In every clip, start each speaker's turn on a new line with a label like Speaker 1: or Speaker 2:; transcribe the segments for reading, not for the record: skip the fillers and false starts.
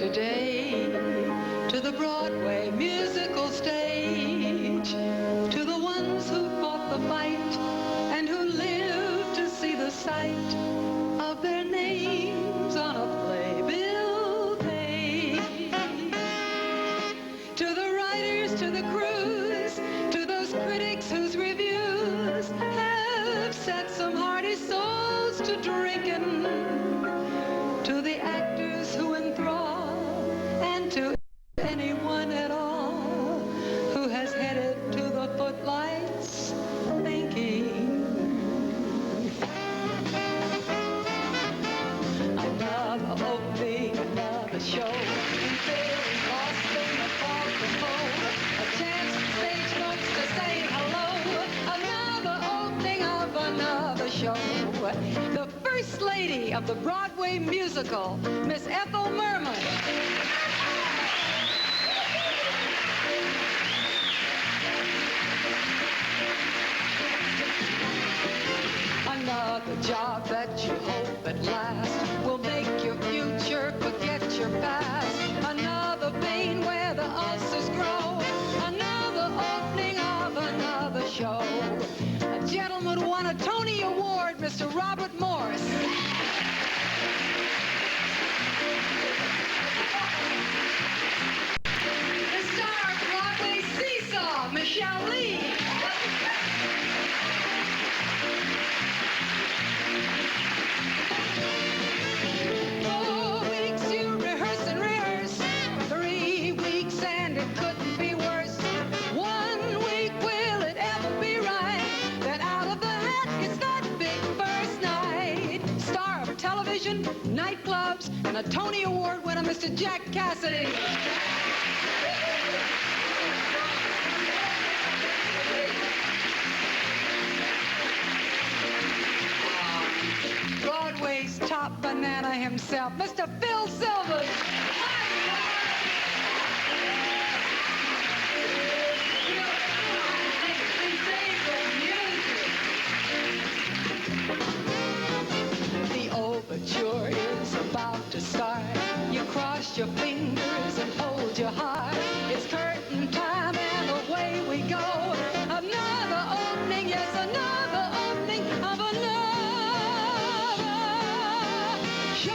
Speaker 1: today to the Broadway musical stage, to the ones who fought the fight and who lived to see the sight of their names on a playbill page, to the writers, to the crews, to those critics whose reviews have set some hardy souls to drinking, to the actors who enthrall, and to anyone at all who has headed to the footlights thinking. Another opening, another show, and feeling lost in the fog of home. A chance for stage folks to say hello. Another opening of another show. The First Lady of the Broadway musical, Miss Ethel Merman. Another job that you hope at last will make your future forget your past. Another vein where the ulcers grow. Another opening of another show. A gentleman who won a Tony Award, Mr. Robert Morse. The star of Broadway Seesaw, Michele Lee. 4 weeks you rehearse and rehearse. 3 weeks and it couldn't be worse. 1 week, will it ever be right that out of the hat gets that big first night? Star of television, nightclubs, and a Tony Award winner, Mr. Jack Cassidy. Broadway's top banana himself, Mr. Phil Silvers. The overture is about to start. You cross your fingers and hold your heart. It's curtain time and away we go. Another opening, yes, another opening of another show.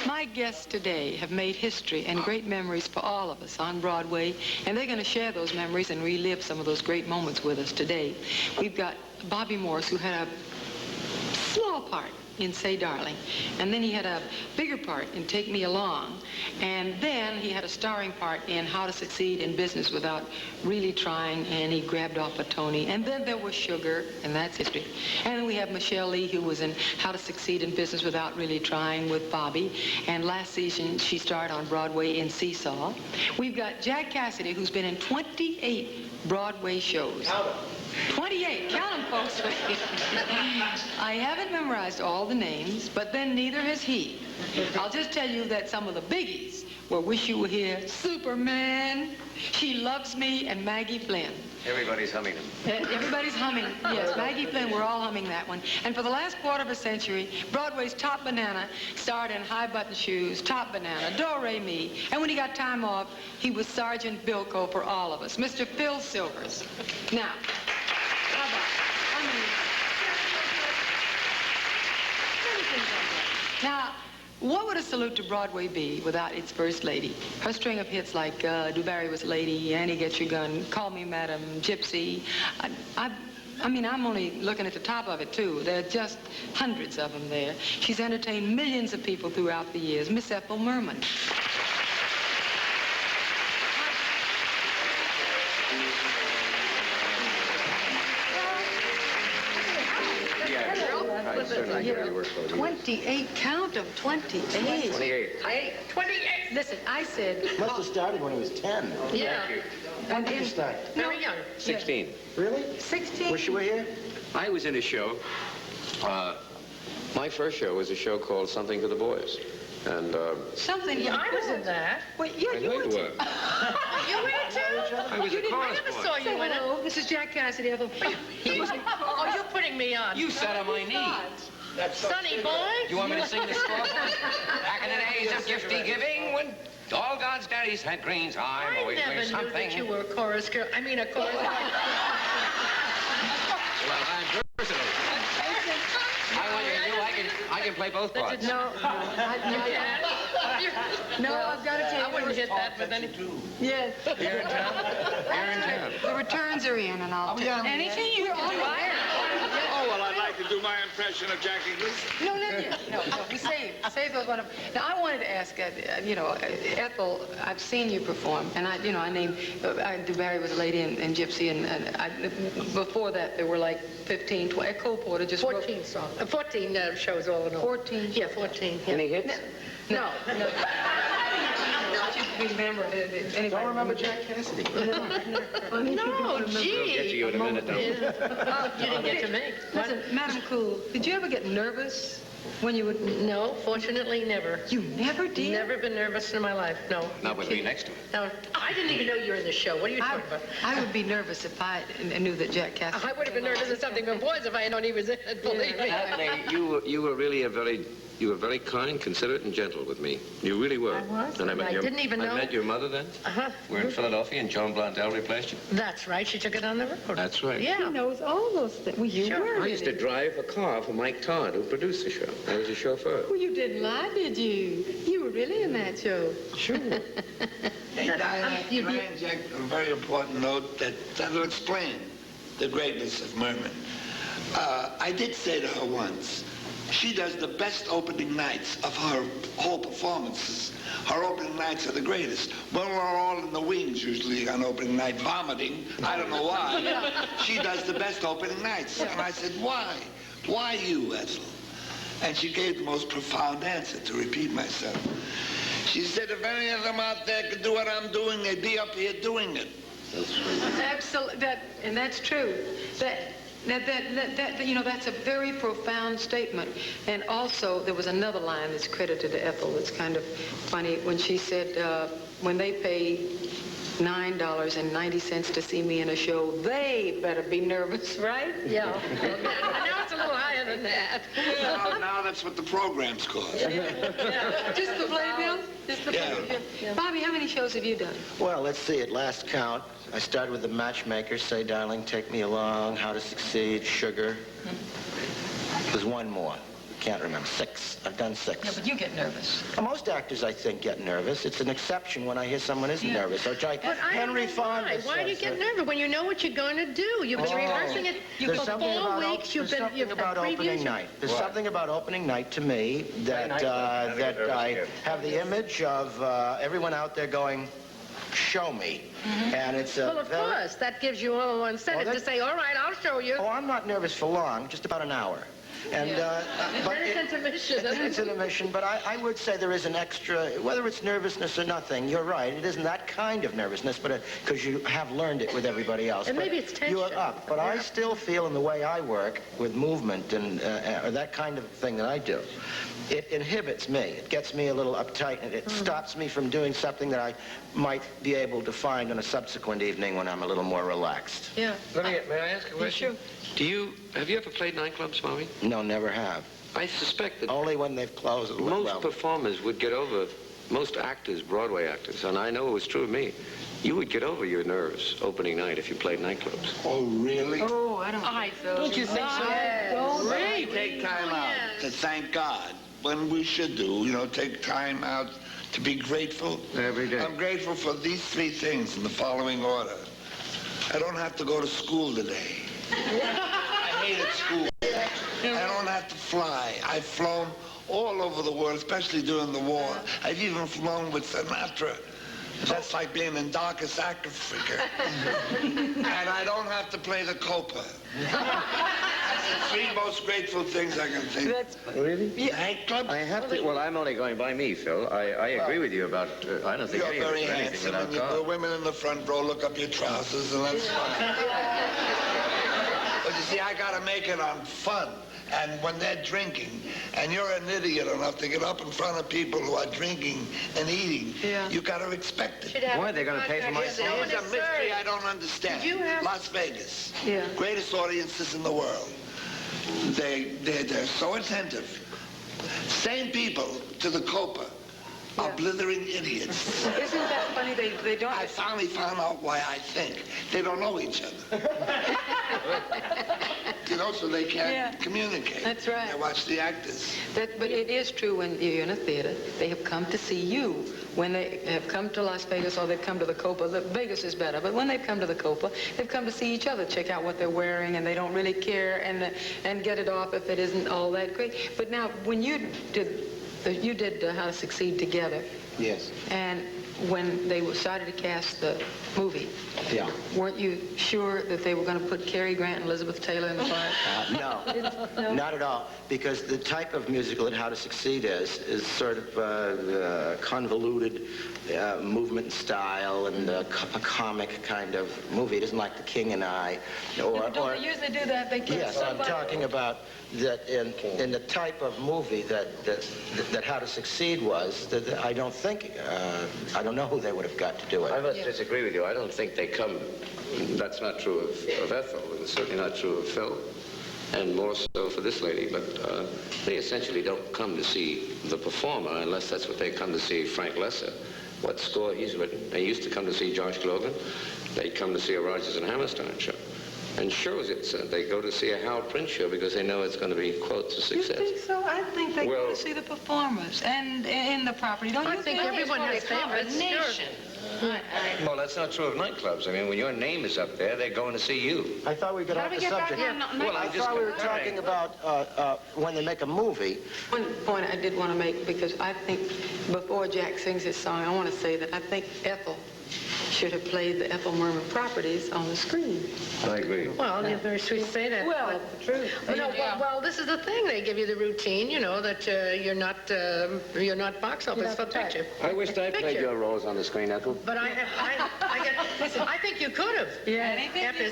Speaker 1: My guests today have made history and great memories for all of us on Broadway, and they're going to share those memories and relive some of those great moments with us today. We've got Bobby Morse, who had a small part in Say Darling, and then he had a bigger part in Take Me Along, and then he had a starring part in How to Succeed in Business Without Really Trying, and he grabbed off a Tony. And then there was Sugar, and that's history. And then we have Michele Lee, who was in How to Succeed in Business Without Really Trying with Bobby, and last season she starred on Broadway in Seesaw. We've got Jack Cassidy, who's been in 28 Broadway shows. 28, count them, folks. I haven't memorized all the names, but then neither has he. I'll just tell you that some of the biggies were Wish You Were Here, Superman, She Loves Me, and Maggie Flynn.
Speaker 2: Everybody's humming them.
Speaker 1: Everybody's humming, yes. Maggie Flynn, we're all humming that one. And for the last quarter of a century, Broadway's top banana starred in High Button Shoes, Top Banana, Do-Re-Mi, and when he got time off, he was Sergeant Bilko for all of us, Mr. Phil Silvers. Now, how about, now, what would a salute to Broadway be without its first lady? Her string of hits like Du Barry Was Lady, Annie Get Your Gun, Call Me Madam, Gypsy. I mean, I'm only looking at the top of it, too. There are just hundreds of them there. She's entertained millions of people throughout the years. Miss Ethel Merman.
Speaker 2: certainly
Speaker 1: You
Speaker 2: really
Speaker 1: know,
Speaker 2: work for you.
Speaker 1: 28, count them, 28.
Speaker 2: 28.
Speaker 3: 28.
Speaker 1: Listen, I said...
Speaker 4: Must have started when he was 10.
Speaker 3: Yeah.
Speaker 4: When did you start?
Speaker 3: Very young.
Speaker 2: 16.
Speaker 4: Really?
Speaker 1: 16?
Speaker 4: Wish you were here?
Speaker 2: I was in a show. My first show was a show called Something for the Boys. And
Speaker 1: Something...
Speaker 3: Yeah, I was in that.
Speaker 1: Wait, yeah,
Speaker 2: I
Speaker 1: you
Speaker 2: know
Speaker 1: were...
Speaker 2: you were.
Speaker 3: You were in too?
Speaker 2: I was a chorus
Speaker 3: I never
Speaker 2: boy.
Speaker 3: saw you in it.
Speaker 1: Hello, this is Jack Cassidy. Ethel.
Speaker 3: Oh, you're putting me on.
Speaker 2: You sat on my knee.
Speaker 3: Sonny boy.
Speaker 2: You want me to sing the score for us? Back in the days of gifty giving, when all God's daddies had greens, I'm
Speaker 3: I
Speaker 2: always
Speaker 3: never
Speaker 2: doing
Speaker 3: knew
Speaker 2: something.
Speaker 3: that you were a chorus girl. I mean, a chorus boy.
Speaker 2: Well, I'm versatile. I want you to do, I can play both parts.
Speaker 1: No, no, I've got to tell you...
Speaker 3: I wouldn't hit that with any...
Speaker 1: Yes.
Speaker 2: Here in town? Here in town.
Speaker 1: The returns are in, and I'll... Anything you can do.
Speaker 5: Oh, well, I'd like to do my impression of Jackie Gleason.
Speaker 1: No, we save those one of... Now, I wanted to ask, Ethel, I've seen you perform, and I named... I do Barry was a lady and Gypsy, and before that, there were like 15, 20... A Cole Porter just...
Speaker 3: 14 songs. 14 shows all in all.
Speaker 1: 14?
Speaker 3: Yeah, 14. Yeah.
Speaker 2: Any hits?
Speaker 3: No.
Speaker 1: You remember...
Speaker 4: Don't remember Jack Cassidy.
Speaker 3: No,
Speaker 2: Get to
Speaker 3: gee.
Speaker 2: you in a minute, though.
Speaker 3: You didn't get to me.
Speaker 1: Listen, Madam Cool, did you ever get nervous when you would...
Speaker 3: No, fortunately, never.
Speaker 1: You never did?
Speaker 3: Never been nervous in my life, no.
Speaker 2: Not with me next to it.
Speaker 3: No, I didn't even know you were in the show. What are you talking about?
Speaker 1: I would be nervous if I knew that Jack Cassidy...
Speaker 3: I would have been nervous at something for boys if I had known he was in it, believe me.
Speaker 2: That lady, you were really you were very kind, considerate, and gentle with me. You really were.
Speaker 3: I was,
Speaker 2: And
Speaker 3: and I didn't even know.
Speaker 2: I met your mother then.
Speaker 3: Uh-huh.
Speaker 2: We're in Philadelphia, and Joan Blondell replaced you.
Speaker 3: That's right. She took it on the road.
Speaker 2: That's right.
Speaker 3: Yeah.
Speaker 1: He knows all those things. Well, you
Speaker 3: Sure.
Speaker 1: were.
Speaker 2: I used to drive a car for Mike Todd, who produced the show. I was a chauffeur.
Speaker 1: Well, you didn't lie, did you? You were really in that show.
Speaker 2: Sure.
Speaker 5: Hey, Diana, can I inject a very important note that'll explain the greatness of Merman? I did say to her once, she does the best opening nights of her whole performances. Her opening nights are the greatest. When we're all in the wings, usually on opening night, vomiting, I don't know why, she does the best opening nights. And I said, why? Why you, Ethel? And she gave the most profound answer, to repeat myself. She said, if any of them out there could do what I'm doing, they'd be up here doing it.
Speaker 1: Absolutely. And that's true. That's a very profound statement. And also, there was another line that's credited to Ethel that's kind of funny when she said, when they pay $9.90 to see me in a show, they better be nervous, right?
Speaker 3: Yeah. Now it's a little higher than that.
Speaker 5: Now that's what the programs cost.
Speaker 1: Just the playbill? Just the
Speaker 5: Yeah.
Speaker 1: playbill? Yeah. Bobby, how many shows have you done?
Speaker 4: Well, let's see. At last count, I started with The Matchmaker, Say Darling, Take Me Along, How to Succeed, Sugar. There's one more. Can't remember. 6. I've done 6.
Speaker 1: Yeah, but you get nervous.
Speaker 4: Most actors, I think, get nervous. It's an exception when I hear someone isn't nervous. Or like
Speaker 3: But I
Speaker 4: Henry
Speaker 3: don't know
Speaker 4: Fonda
Speaker 3: why. Why do you
Speaker 4: says
Speaker 3: get
Speaker 4: that-
Speaker 3: nervous when you know what you're going to do? You've been rehearsing it
Speaker 4: There's
Speaker 3: for
Speaker 4: something
Speaker 3: 4
Speaker 4: about
Speaker 3: weeks. You've
Speaker 4: there's
Speaker 3: been
Speaker 4: something about
Speaker 3: previews.
Speaker 4: opening night. There's something about opening night to me that
Speaker 2: night.
Speaker 4: that I have the image of everyone out there going, "Show me," and it's a
Speaker 3: Well, of course, that gives you all one incentive to say, all right, I'll show you.
Speaker 4: Oh, I'm not nervous for long, just about an hour. And but
Speaker 3: Then it's intermission.
Speaker 4: it's an intermission, but I would say there is an extra, whether it's nervousness or nothing, you're right, it isn't that kind of nervousness, but because you have learned it with everybody else.
Speaker 3: And
Speaker 4: But
Speaker 3: maybe it's tension.
Speaker 4: you're up, but I still feel in the way I work with movement and or that kind of thing that I do, it inhibits me. It gets me a little uptight, and it stops me from doing something that I might be able to find on a subsequent evening when I'm a little more relaxed.
Speaker 1: Yeah.
Speaker 2: May I ask a question?
Speaker 1: Sure.
Speaker 2: Have you ever played nightclubs, Mommy?
Speaker 4: No, never have.
Speaker 2: I suspect that
Speaker 4: Only when they've closed.
Speaker 2: most performers would get over, most actors, Broadway actors, and I know it was true of me, you would get over your nerves opening night if you played nightclubs.
Speaker 5: Oh, really?
Speaker 1: Oh, I don't think so.
Speaker 3: Don't you think so?
Speaker 1: Don't
Speaker 5: We take time out to thank God when we should do, take time out to be grateful.
Speaker 2: Every day.
Speaker 5: I'm grateful for these 3 things in the following order. I don't have to go to school today. I hated school. I don't have to fly. I've flown all over the world, especially during the war. I've even flown with Sinatra That's like being in Darkest Africa. And I don't have to play the copa. That's the three most grateful things I can think of.
Speaker 2: Really?
Speaker 5: Nightclub?
Speaker 2: I have to. Well, I'm only going by me, Phil. I agree with you about. I don't think
Speaker 5: You're
Speaker 2: any of us
Speaker 5: very
Speaker 2: do anything
Speaker 5: handsome,
Speaker 2: without
Speaker 5: and the
Speaker 2: God.
Speaker 5: women in the front row look up your trousers, and that's fine. But you see, I gotta make it on fun. And when they're drinking, and you're an idiot enough to get up in front of people who are drinking and eating, you gotta expect it.
Speaker 2: Why are they going to pay for my
Speaker 5: It's
Speaker 2: song?
Speaker 5: a mystery I don't understand. Las Vegas, greatest audiences in the world. They're so attentive. Same people to the copa are blithering idiots.
Speaker 1: Isn't that funny? They don't...
Speaker 5: I finally found out why I think. They don't know each other. You know, so they can't communicate.
Speaker 1: That's right.
Speaker 5: They watch the actors.
Speaker 1: But it is true when you're in a theater, they have come to see you. When they have come to Las Vegas or they've come to the Copa, Vegas is better, but when they've come to the Copa, they've come to see each other, check out what they're wearing, and they don't really care and get it off if it isn't all that great. But now, when you did How to Succeed together.
Speaker 4: Yes.
Speaker 1: And when they started to cast the movie, weren't you sure that they were going to put Cary Grant and Elizabeth Taylor in the part?
Speaker 4: No, not at all. Because the type of musical that How to Succeed is sort of convoluted movement and style and a comic kind of movie. It isn't like The King and I.
Speaker 1: Don't they usually do that? They can't.
Speaker 4: Yes, I'm talking about that in the type of movie that How to Succeed was, that I don't think, I don't know who they would have got to do it.
Speaker 2: I must disagree with you. I don't think they come. That's not true of Ethel, and it's certainly not true of Phil, and more so for this lady. But they essentially don't come to see the performer unless that's what they come to see Frank Lesser, what score he's written. They used to come to see Josh Groban. They come to see a Rodgers and Hammerstein show. And shows it. They go to see a Hal Prince show because they know it's going to be, quote, a success.
Speaker 1: You think so? I think they go to see the performers and in the property. Don't you think?
Speaker 3: everyone has favorites.
Speaker 2: Well, that's not true of nightclubs. I mean, when your name is up there, they're going to see you.
Speaker 4: I thought we got off the subject.
Speaker 2: Well,
Speaker 4: I thought we were talking about when they make a movie.
Speaker 1: One point I did want to make, because I think before Jack sings his song, I want to say that I think Ethel should have played the Ethel Merman properties on the screen.
Speaker 2: I agree.
Speaker 3: Well, you're very sweet to say that.
Speaker 1: Well, that's the truth.
Speaker 3: Well, this is the thing. They give you the routine, you know, that you're not box office for picture.
Speaker 2: I wished I played your roles on the screen, Ethel.
Speaker 3: But I think you could have.
Speaker 1: Yeah.
Speaker 3: After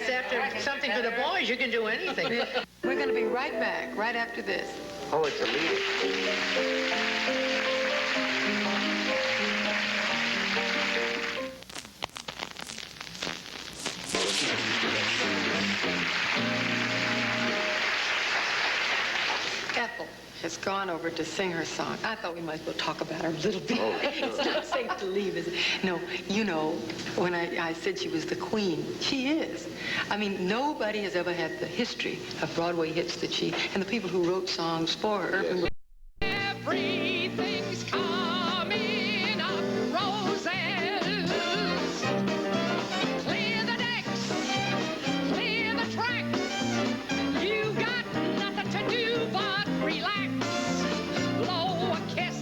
Speaker 3: something for the boys, you can do anything.
Speaker 1: We're going to be right back, right after this.
Speaker 2: Oh, it's a lead.
Speaker 1: Ethel has gone over to sing her song. I thought we might as well talk about her a little bit. It's not safe to leave, is it? No, you know, when I said she was the queen, she is. I mean, nobody has ever had the history of Broadway hits that she, and the people who wrote songs for her.
Speaker 2: Yes.
Speaker 6: Everything's coming up roses. Clear the decks, clear the tracks. You got nothing to do but relax. Blow a kiss,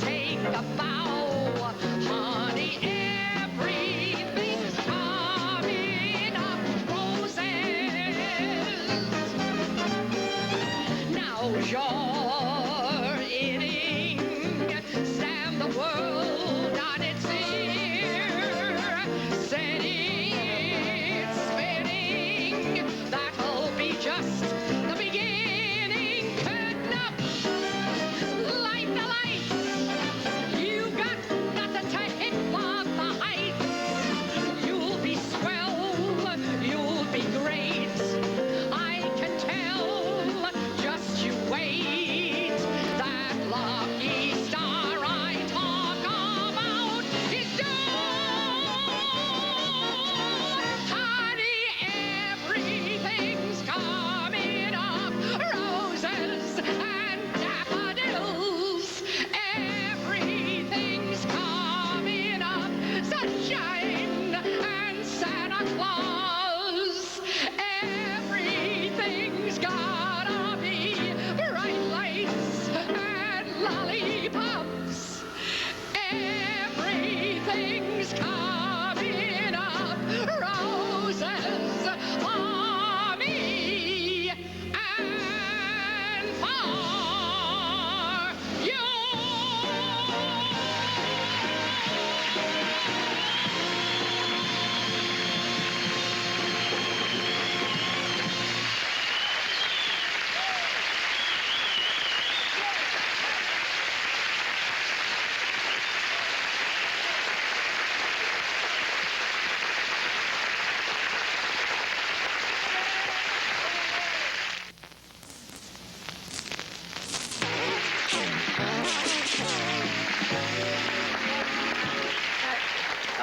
Speaker 6: take a bow. Honey, everything's coming up roses. Now, Jean.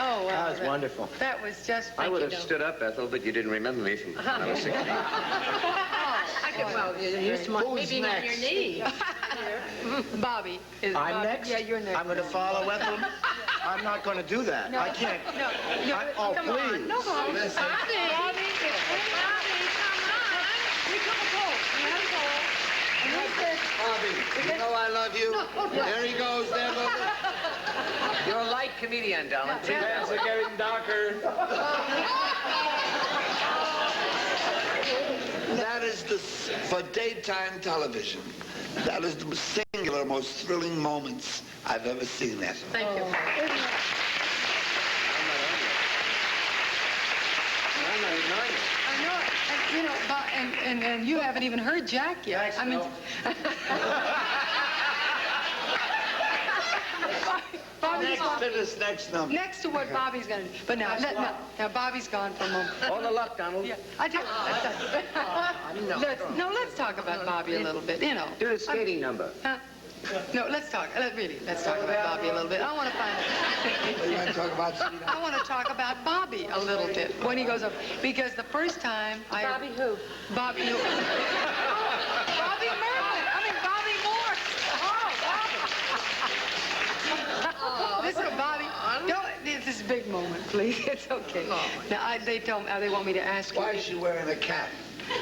Speaker 3: Oh, wow.
Speaker 4: That was wonderful.
Speaker 3: That was just...
Speaker 2: I would have stood up, Ethel, but you didn't remember me from when I was 16.
Speaker 3: Well, you used to
Speaker 4: Who's
Speaker 3: being on your
Speaker 4: next?
Speaker 3: knee.
Speaker 1: Bobby is...
Speaker 4: I'm
Speaker 1: Bobby.
Speaker 4: next?
Speaker 1: Yeah, you're next.
Speaker 4: I'm going to follow Ethel? I'm not going to do that.
Speaker 1: No,
Speaker 4: I can't.
Speaker 1: No,
Speaker 4: Oh,
Speaker 1: come
Speaker 4: please.
Speaker 1: on. No, Bobby. Bobby, come on. We took a poll. We had a poll. And we said...
Speaker 5: Bobby, you know I love you. There he goes, there, Bobby.
Speaker 2: You're a light comedian, darling.
Speaker 4: Things are getting darker.
Speaker 5: That is for daytime television. That is the singular, most thrilling moments I've ever seen, Ethel.
Speaker 3: Thank you.
Speaker 1: I know it. And, you know, and you haven't even heard Jack yet. I mean... Bobby's
Speaker 5: Next
Speaker 1: gone.
Speaker 5: to this next number.
Speaker 1: Next to what Bobby's going to do. But now, now Bobby's gone for a moment.
Speaker 2: All the luck, Donald.
Speaker 1: Yeah, I do. Let's talk about Bobby a little bit, you know.
Speaker 2: Do the skating number.
Speaker 1: Huh? No, let's talk about Bobby a little bit. I want to find out.
Speaker 5: You want to talk about Steve?
Speaker 1: I want to talk about Bobby a little bit when he goes up. Because the first time I...
Speaker 3: Bobby who?
Speaker 1: Bobby who? Bobby Merman. I mean, Bobby Morse. Oh, this is Bobby. Don't, this is a big moment, please. It's okay. Now, they told me, they want me to ask you.
Speaker 5: Why is she wearing a cap?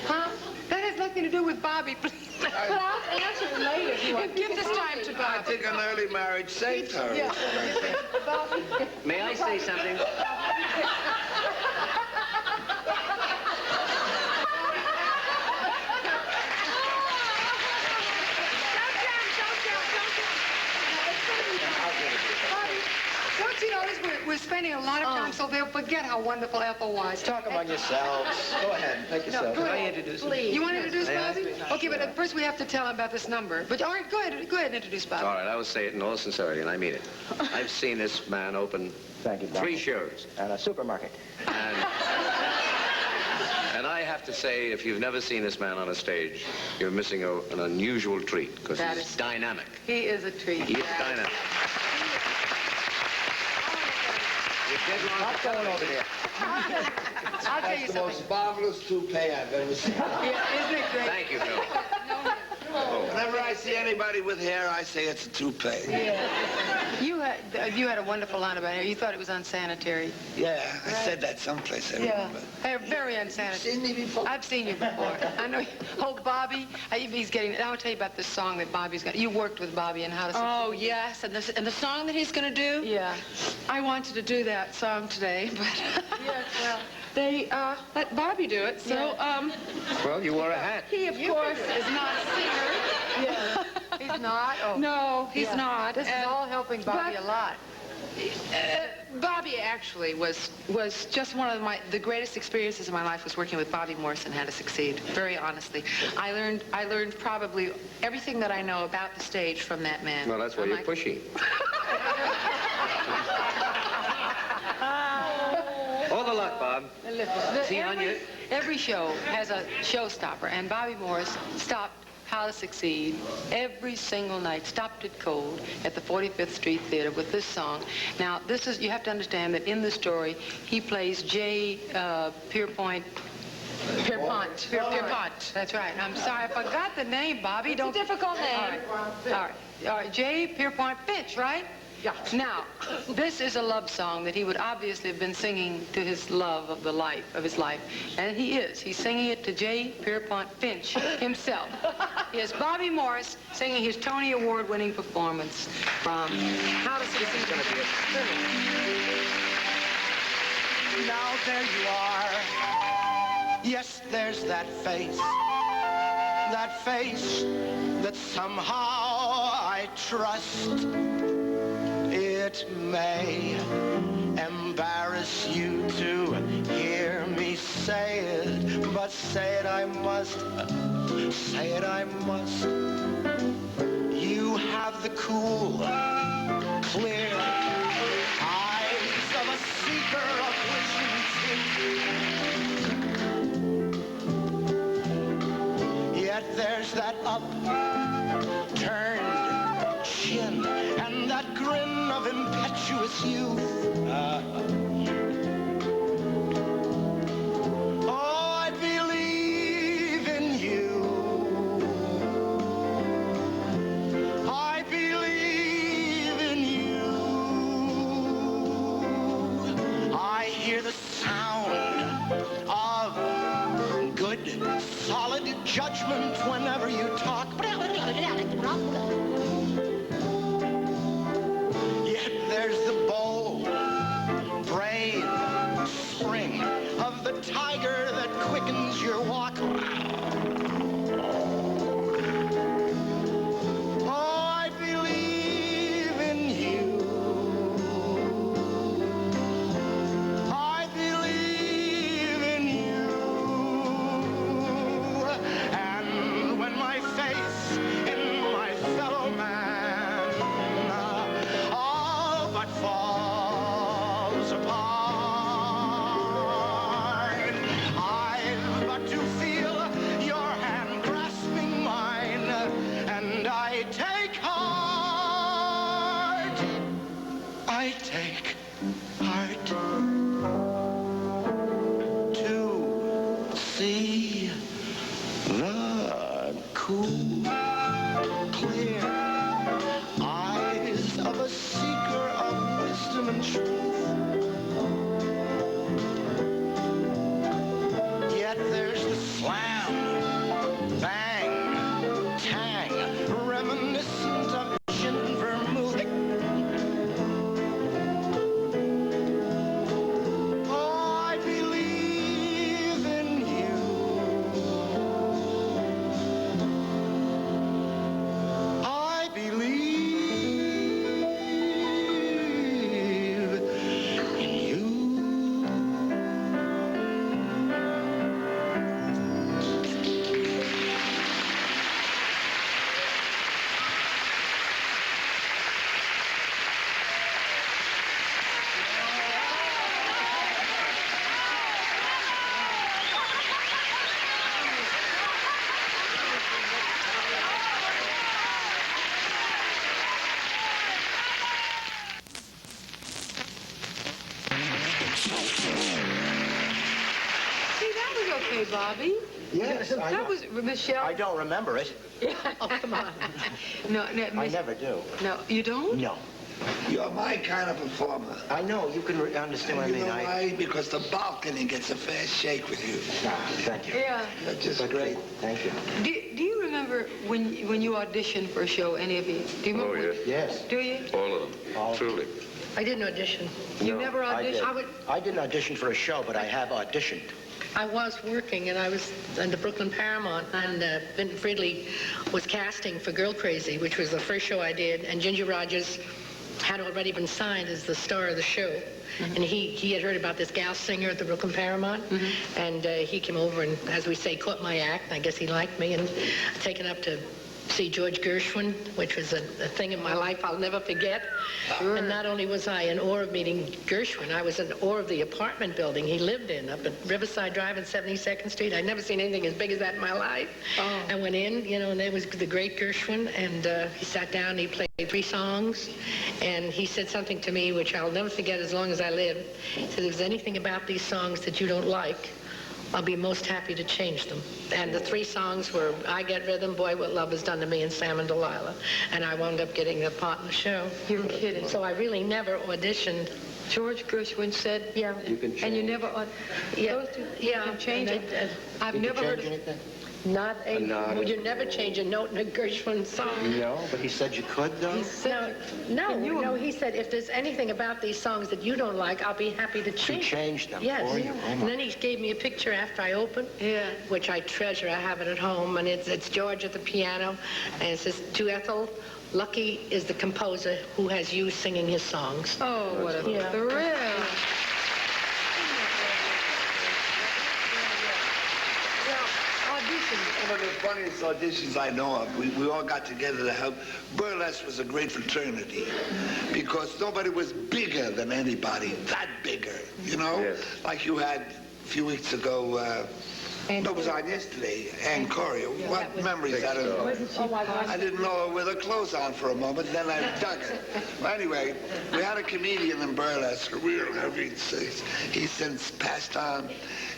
Speaker 1: Huh? That has nothing to do with Bobby, please.
Speaker 3: But I'll answer it later if you want.
Speaker 1: Give this time to
Speaker 5: I
Speaker 1: Bobby.
Speaker 5: think an early marriage saved her.
Speaker 1: Yeah. Bobby.
Speaker 2: May I say something?
Speaker 1: Don't you notice we're spending a lot of time so they'll forget how wonderful Ethel was.
Speaker 4: Talk among yourselves. Go ahead. Make yourself.
Speaker 1: Go
Speaker 2: Can I
Speaker 1: ahead.
Speaker 2: introduce him?
Speaker 3: Please.
Speaker 1: You want to introduce Bobby? Okay, but first we have to tell him about this number. But all right, go ahead and introduce Bobby.
Speaker 2: All right, I will say it in all sincerity, and I mean it. I've seen this man open
Speaker 4: Thank you,
Speaker 2: 3 shows.
Speaker 4: And a supermarket.
Speaker 2: And I have to say, if you've never seen this man on a stage, you're missing an unusual treat, because
Speaker 1: That
Speaker 2: he's
Speaker 1: is-
Speaker 2: dynamic.
Speaker 1: He is a treat.
Speaker 2: He is dynamic. You're dead wrong.
Speaker 4: Not going over there.
Speaker 1: I'll tell you
Speaker 5: That's the
Speaker 1: something.
Speaker 5: most marvelous toupee I've ever seen.
Speaker 1: Yeah, isn't it great?
Speaker 2: Thank you, Phil.
Speaker 5: Whenever I see anybody with hair, I say it's a toupee.
Speaker 1: You had a wonderful line about it. You thought it was unsanitary.
Speaker 5: Yeah, I said that someplace, I remember.
Speaker 1: They're very unsanitary.
Speaker 5: Seen me before?
Speaker 1: I've seen you before. I know. Oh, Bobby, he's getting. I'll tell you about this song that Bobby's got. You worked with Bobby and how to.
Speaker 7: Oh, yes, and the song that he's going to do?
Speaker 1: Yeah.
Speaker 7: I wanted to do that song today, but
Speaker 1: Yes. Well.
Speaker 7: they let Bobby do it, so,
Speaker 2: Well, you wore a hat.
Speaker 7: he, of course,
Speaker 1: Is not a singer. Yeah. He's not. Oh.
Speaker 7: no, he's
Speaker 1: Yeah.
Speaker 7: not.
Speaker 1: This is
Speaker 7: And,
Speaker 1: all helping Bobby a lot.
Speaker 7: Bobby actually was just one of the greatest experiences of my life was working with Bobby Morse and How to Succeed, very honestly. I learned probably everything that I know about the stage from that man.
Speaker 2: Well, that's why you're pushy. All the luck, Bob. See you on your...
Speaker 1: Every show has a showstopper, and Bobby Morse stopped How to Succeed every single night, stopped it cold at the 45th Street Theater with this song. Now, you have to understand that in the story, he plays J. Pierpont. That's right. I'm sorry, I forgot the name, Bobby.
Speaker 7: It's a difficult name.
Speaker 1: All right. J. Pierpont Finch, right?
Speaker 7: Yeah.
Speaker 1: Now, this is a love song that he would obviously have been singing to his love of his life. And he is. He's singing it to J. Pierpont Finch himself. Here's Bobby Morse singing his Tony Award-winning performance from How to Succeed.
Speaker 8: Now there you are. Yes, there's that face that somehow I trust. It may embarrass you to hear me say it, but say it I must, say it I must. You have the cool, clear eyes of a seeker of wisdom. Yet there's that upturned chin and that grin of impetuous youth. solid judgment whenever you talk. Yet there's the bold, brave spring of the tiger that quickens your walk.
Speaker 1: Okay, Bobby.
Speaker 4: Yes,
Speaker 1: that was Michele.
Speaker 4: I don't remember it.
Speaker 1: Oh, come on. No,
Speaker 4: I never do.
Speaker 1: No, you don't?
Speaker 4: No.
Speaker 5: You're my kind of performer.
Speaker 4: I know. You can understand what I mean.
Speaker 5: You know why? Because the balcony gets a fair shake with you.
Speaker 4: Thank you.
Speaker 1: Yeah.
Speaker 5: That's just
Speaker 4: great. Thank you.
Speaker 1: Do you remember when you auditioned for a show, any of you? Do you remember?
Speaker 2: Oh, yes.
Speaker 1: Do you?
Speaker 2: All of them. Truly.
Speaker 3: I didn't audition.
Speaker 1: You never auditioned?
Speaker 4: I didn't audition for a show, but I have auditioned.
Speaker 3: I was working, and I was in the Brooklyn Paramount, and Vinton Friedley was casting for Girl Crazy, which was the first show I did, and Ginger Rogers had already been signed as the star of the show. Mm-hmm. And he had heard about this gal singer at the Brooklyn Paramount, mm-hmm. and he came over and, as we say, caught my act. I guess he liked me, and taken up to see George Gershwin, which was a thing in my life I'll never forget. Sure. And not only was I in awe of meeting Gershwin, I was in awe of the apartment building he lived in up at Riverside Drive and 72nd Street. I'd never seen anything as big as that in my life. Oh. I went in, and there was the great Gershwin, and he sat down, he played 3 songs, and he said something to me which I'll never forget as long as I live. He said, if there's anything about these songs that you don't like, I'll be most happy to change them. And the 3 songs were I Get Rhythm, Boy What Love Has Done to Me, and Sam and Delilah. And I wound up getting the part in the show.
Speaker 1: You're kidding.
Speaker 3: So I really never auditioned.
Speaker 1: George Gershwin said,
Speaker 3: yeah.
Speaker 4: You can change.
Speaker 1: And you never,
Speaker 3: yeah.
Speaker 1: You can change it. I've never heard of
Speaker 4: anything.
Speaker 3: Not a, would you never change a note in a Gershwin song?
Speaker 4: No, but he said you could, though?
Speaker 3: He said, no, he said, if there's anything about these songs that you don't like, I'll be happy to change
Speaker 4: them
Speaker 3: yes.
Speaker 4: for you.
Speaker 3: And then he gave me a picture after I opened, which I treasure. I have it at home, and it's George at the piano, and it says, to Ethel, lucky is the composer who has you singing his songs.
Speaker 1: Oh, what a thrill.
Speaker 5: One of the funniest auditions I know of. We all got together to help. Burlesque was a great fraternity because nobody was bigger than anybody, that bigger, Yes. Like you had a few weeks ago, that was on yesterday, Ann Coria. What memories out of I didn't know her with her clothes on for a moment, then I dug her. Well, anyway, we had a comedian in Burlesque, a real heavy, he's since passed on.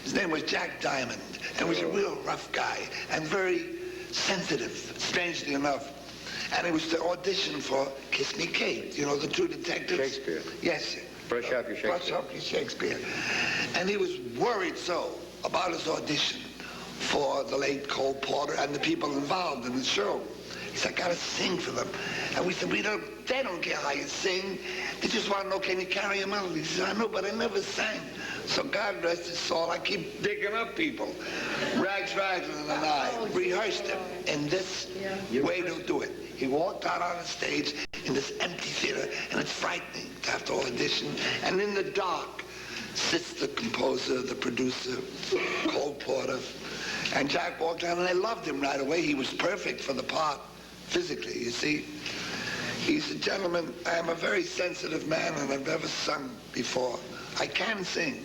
Speaker 5: His name was Jack Diamond, and was a real rough guy, and very sensitive, strangely enough. And it was to audition for Kiss Me Kate, the True Detectives.
Speaker 2: Shakespeare.
Speaker 5: Yes.
Speaker 2: Brush up your Shakespeare.
Speaker 5: Brush up your Shakespeare. And he was worried so about his audition. for the late Cole Porter and the people involved in the show. He said, I gotta sing for them. And we said, they don't care how you sing. They just want to know, can you carry a melody? He said, I know, but I never sang. So God rest his soul, I keep digging up people. Rags and I rehearsed him in this way to do it. He walked out on the stage in this empty theater, and it's frightening to have to audition. And in the dark sits the composer, the producer, Cole Porter. And Jack walked down, and I loved him right away. He was perfect for the part, physically, you see. He said, gentlemen, I am a very sensitive man, and I've never sung before. I can sing,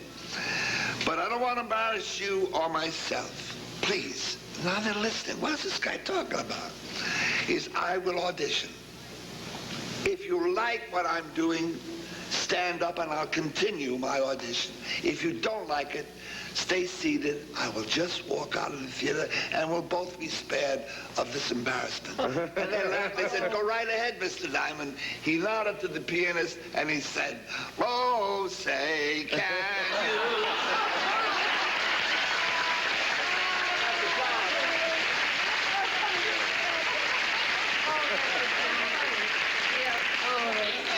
Speaker 5: but I don't want to embarrass you or myself. Please. Now they're listening. What is this guy talking about? I will audition. If you like what I'm doing, stand up and I'll continue my audition. If you don't like it, stay seated. I will just walk out of the theater and we'll both be spared of this embarrassment. And they laughed. They said, go right ahead, Mr. Diamond. He nodded to the pianist and he said, oh, say, can you...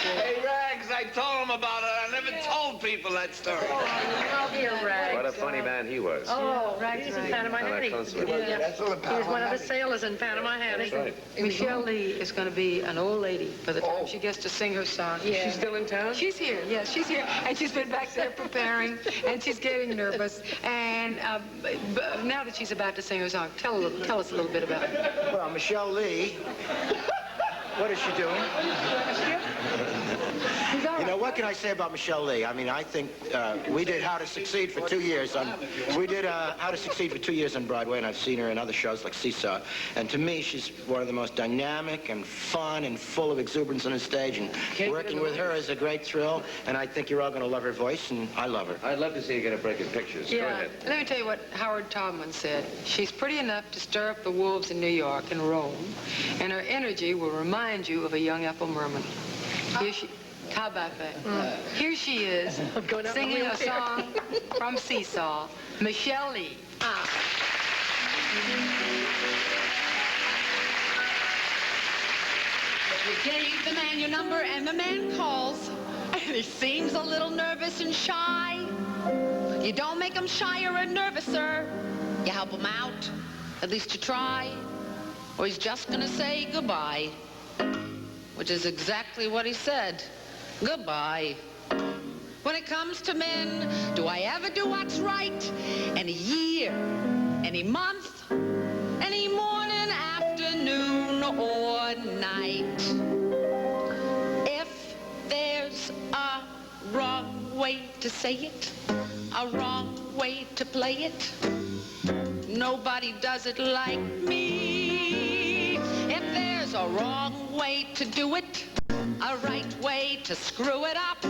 Speaker 5: Hey, Rags, I told him about it. I never told people that story.
Speaker 3: Oh, dear Rags.
Speaker 2: What a funny man he was.
Speaker 3: Oh, Rags is in Panama Hattie. He was one of the sailors in Panama Hattie.
Speaker 2: That's right.
Speaker 1: Michele Lee is going to be an old lady by the time she gets to sing her song.
Speaker 3: Yeah.
Speaker 1: She's still in town? She's here, yes, she's here. And she's been back there preparing, and she's getting nervous. And now that she's about to sing her song, tell us a little bit about it.
Speaker 4: Well, Michele Lee, what is she doing? You know, what can I say about Michele Lee? I mean, I think we did How to Succeed for 2 years on... We did How to Succeed for 2 years on Broadway, and I've seen her in other shows like Seesaw. And to me, she's one of the most dynamic and fun and full of exuberance on the stage. And working with her is a great thrill. And I think you're all going to love her voice, and I love her.
Speaker 2: I'd love to see you get a break in pictures. Go ahead.
Speaker 1: Let me tell you what Howard Tubman said. She's pretty enough to stir up the wolves in New York and Rome, and her energy will remind you of a young Ethel Merman. Here she... How about that? Here she is, singing a song from Seesaw, Michele Lee.
Speaker 6: You gave the man your number and the man calls, and he seems a little nervous and shy. You don't make him shyer or nervouser. You help him out, at least you try, or he's just gonna say goodbye, which is exactly what he said. Goodbye. When it comes to men, do I ever do what's right? Any year, any month, any morning, afternoon, or night. If there's a wrong way to say it, a wrong way to play it, nobody does it like me. If there's a wrong way to do it, a right way to screw it up,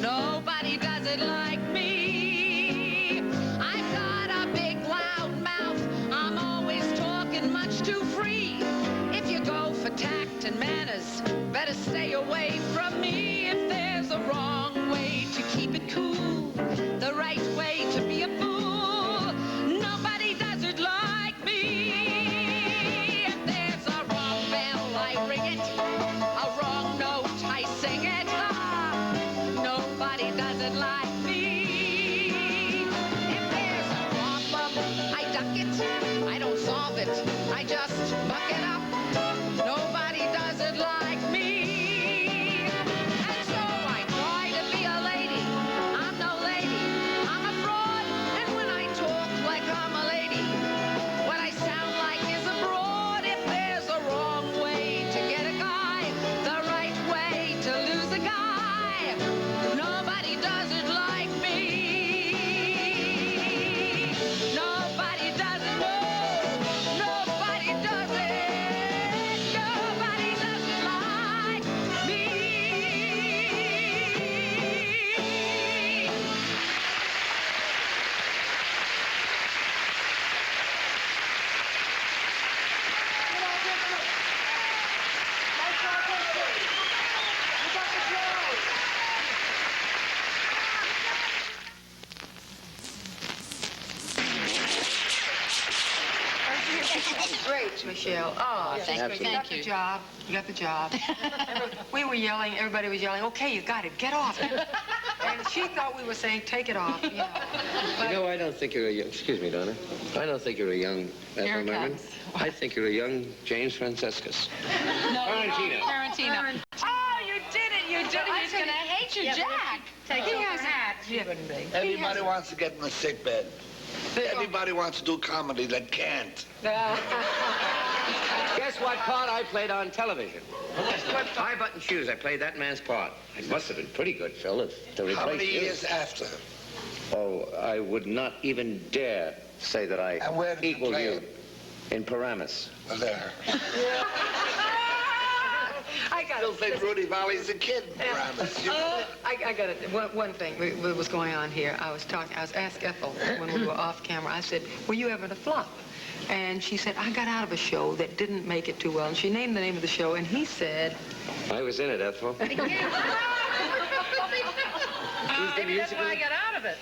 Speaker 6: nobody does it like me. I've got a big loud mouth, I'm always talking much too free. If you go for tact and manners, better stay away from me. If there's a wrong way to keep it cool, the right way to be a fool, nobody does it like me. If there's a wrong bell, I ring it. Nobody does it like me. If there's a problem, I duck it. I don't solve it. I just buck it up. Nobody does it like me. And so I try to be a lady. I'm
Speaker 1: much, Michelle. Oh,
Speaker 6: thank
Speaker 1: you got the job. You got the job. We were yelling. Everybody was yelling, okay, you got it. Get off. And she thought we were saying, take it off. You know. But,
Speaker 2: You know, I don't think you're a young... Excuse me, Donna. I don't think you're a young Ethel Merman. I think you're a young James Franciscus.
Speaker 6: Tarantino. Oh, you did it. You did it. He's going to hate you, Jack.
Speaker 3: Take off her hat. She wouldn't be.
Speaker 5: Everybody wants to get in the sick bed. Everybody wants to do comedy that can't.
Speaker 2: Guess what part I played on television? High button shoes. I played that man's part. It must have been pretty good, Phil, to replace
Speaker 5: How many
Speaker 2: you.
Speaker 5: years after?
Speaker 2: Oh, I would not even dare say that I
Speaker 5: And where did you
Speaker 2: equal
Speaker 5: play
Speaker 2: you
Speaker 5: it?
Speaker 2: in Paramus.
Speaker 5: There.
Speaker 1: I got
Speaker 5: Still think Rudy Valley's a kid, Paramus. You know?
Speaker 1: I got it. One thing what was going on here. I was asked Ethel when we were off camera. I said, were you ever in a flop? And she said, I got out of a show that didn't make it too well. And she named the name of the show, and he said...
Speaker 2: I was in it, Ethel.
Speaker 3: Maybe that's why I got out of it.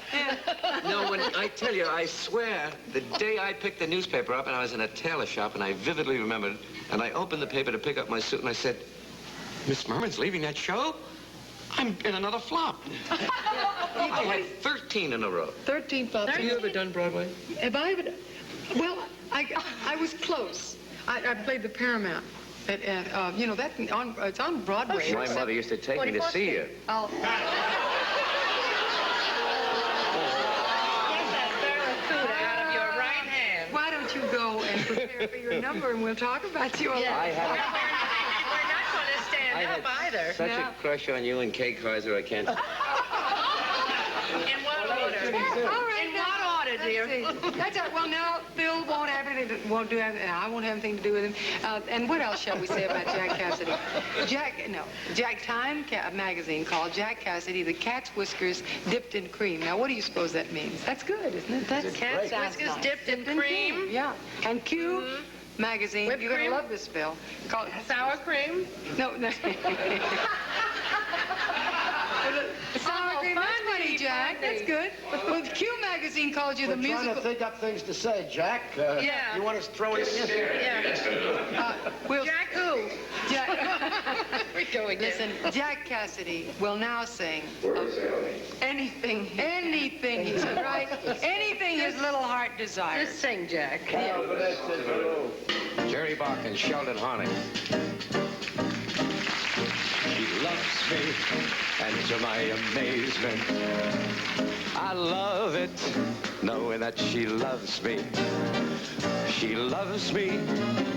Speaker 2: No, when I tell you, I swear, the day I picked the newspaper up and I was in a tailor shop, and I vividly remembered, and I opened the paper to pick up my suit, and I said, Miss Merman's leaving that show? I'm in another flop. I had 13 in a row.
Speaker 1: 13 flops. Have you ever done Broadway? Have I ever... Well, I was close. I played the Paramount. You know, it's on Broadway.
Speaker 2: My mother used to take me to see you.
Speaker 1: I'll...
Speaker 3: Get that barracuda out of your right hand.
Speaker 1: Why don't you go and prepare for your number, and we'll talk about you a lot.
Speaker 2: I had
Speaker 3: We're not going to stand up either.
Speaker 2: such a crush on you and Kay Kaiser, I can't...
Speaker 3: In what order?
Speaker 1: All right,
Speaker 3: In what order, dear?
Speaker 1: That's all. Well, now Phil won't have anything. Won't do anything. I won't have anything to do with him. And what else shall we say about Jack Cassidy? Time magazine called Jack Cassidy the cat's whiskers dipped in cream. Now, what do you suppose that means? That's good, isn't it? That's
Speaker 3: Cat's whiskers dipped in cream?
Speaker 1: Yeah. And Q magazine.
Speaker 3: Whipped
Speaker 1: You're gonna
Speaker 3: cream?
Speaker 1: love this, Phil. Called
Speaker 3: Sour cream?
Speaker 1: No. Sour cream. That's funny, Jack. That's good. Well, Q magazine called you the
Speaker 4: We're trying
Speaker 1: musical.
Speaker 4: to think up things to say, Jack.
Speaker 3: Yeah.
Speaker 4: You want us to throw anything in?
Speaker 3: Yeah. Jack who?
Speaker 1: Jack,
Speaker 3: We're going
Speaker 1: listen, Jack Cassidy will now sing anything he said, right? Anything his little heart desires.
Speaker 3: Just sing, Jack.
Speaker 2: Jerry Bach and Sheldon Harnick.
Speaker 9: She loves me, and to my amazement, I love it, knowing that she loves me. She loves me,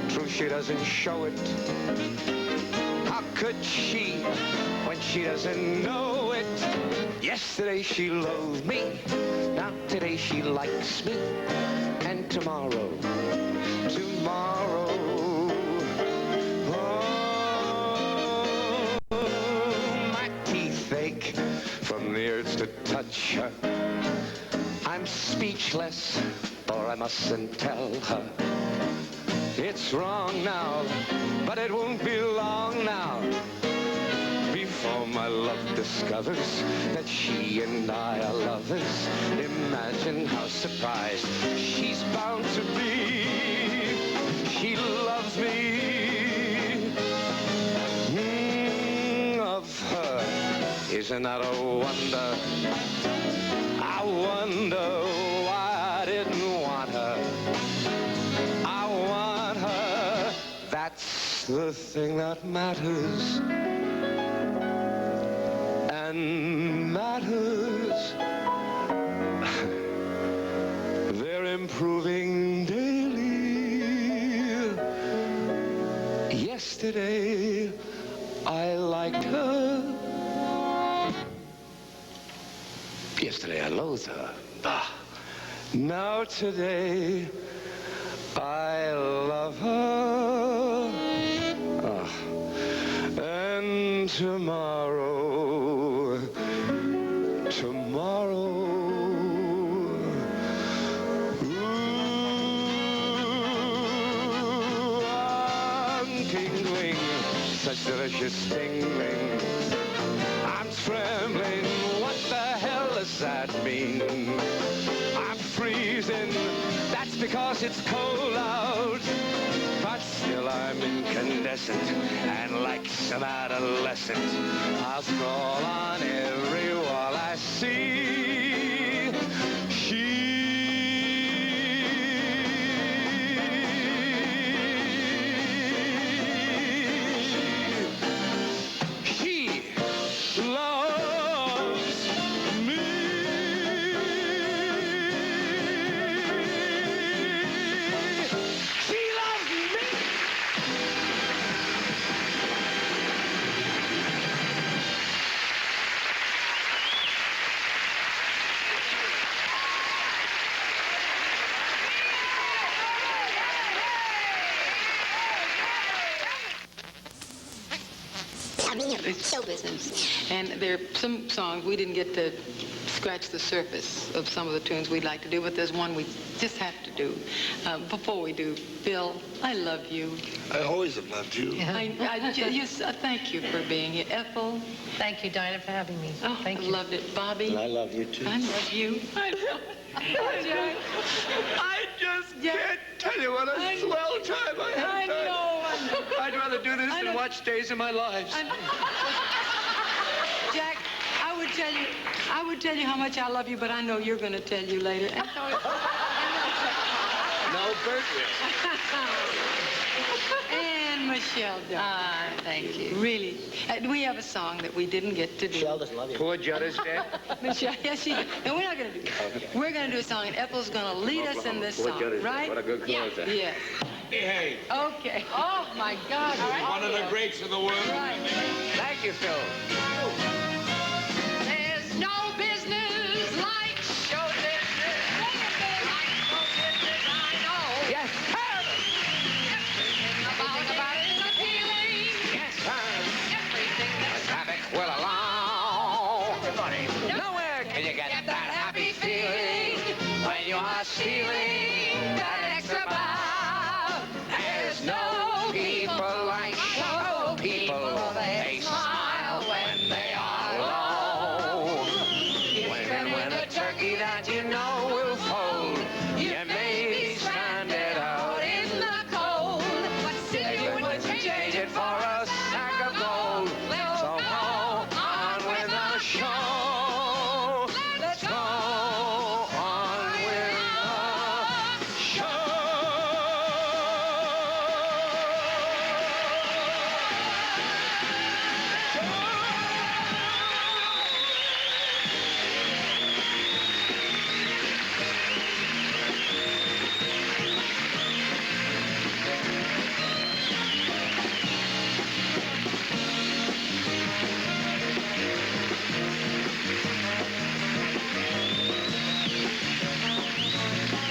Speaker 9: true she doesn't show it. How could she, when she doesn't know it? Yesterday she loathed me, now today she likes me, and tomorrow, my teeth ache from the urge to touch her. I'm speechless, or I mustn't tell her. It's wrong now, but it won't be long now before my love discovers that she and I are lovers. Imagine how surprised she's bound to be. She loves me. Of her, isn't that a wonder? I wonder why I didn't want her. I want her. That's the thing that matters. And matters. They're improving daily. Yesterday, I liked her. Yesterday, I loathed her. Bah. Now today, I love her. Ah. And tomorrow, I'm tingling, such delicious tingling. I'm trembling, what the hell does that mean? I'm freezing, that's because it's cold out. But still I'm incandescent, and like some adolescent, I'll scroll on every wall I see. She loves me. She loves me.
Speaker 1: It's show business. And there are some songs we didn't get to scratch the surface of some of the tunes we'd like to do, but there's one we just have to do. Before we do, Bill, I love you.
Speaker 5: I always have loved you.
Speaker 1: Thank you for being here. Ethel.
Speaker 3: Thank you, Dinah, for having me.
Speaker 1: Oh,
Speaker 3: Thank
Speaker 1: I
Speaker 3: you.
Speaker 1: loved it. Bobby.
Speaker 4: And I love you, too.
Speaker 1: I love you. I know.
Speaker 9: I just can't tell you what a swell time I had.
Speaker 1: I know.
Speaker 9: I'd rather do this than watch Days of My Lives.
Speaker 1: Jack, I would tell you how much I love you, but I know you're going to tell you later. And so
Speaker 9: No, Bert will.
Speaker 1: and Michelle,
Speaker 3: thank you.
Speaker 1: really, we have a song that we didn't get to do.
Speaker 4: Michelle doesn't love you.
Speaker 9: Poor Judd is dead.
Speaker 1: Michelle, yes, she did. And we're not going to do that.
Speaker 4: Okay.
Speaker 1: We're going to do a song, and Ethel's going to lead us in this song, right?
Speaker 2: What a good closer.
Speaker 1: Yes.
Speaker 5: Hey,
Speaker 1: Okay. Oh, my God.
Speaker 5: one of the greats of the world.
Speaker 1: Right.
Speaker 9: Thank you, Phil.
Speaker 6: There's no business like show business. Like show business, I know.
Speaker 9: Yes, sir.
Speaker 6: Everything about it is appealing.
Speaker 9: Yes, sir.
Speaker 6: Everything that's
Speaker 9: Traffic will allow. Everybody. Nowhere can you get that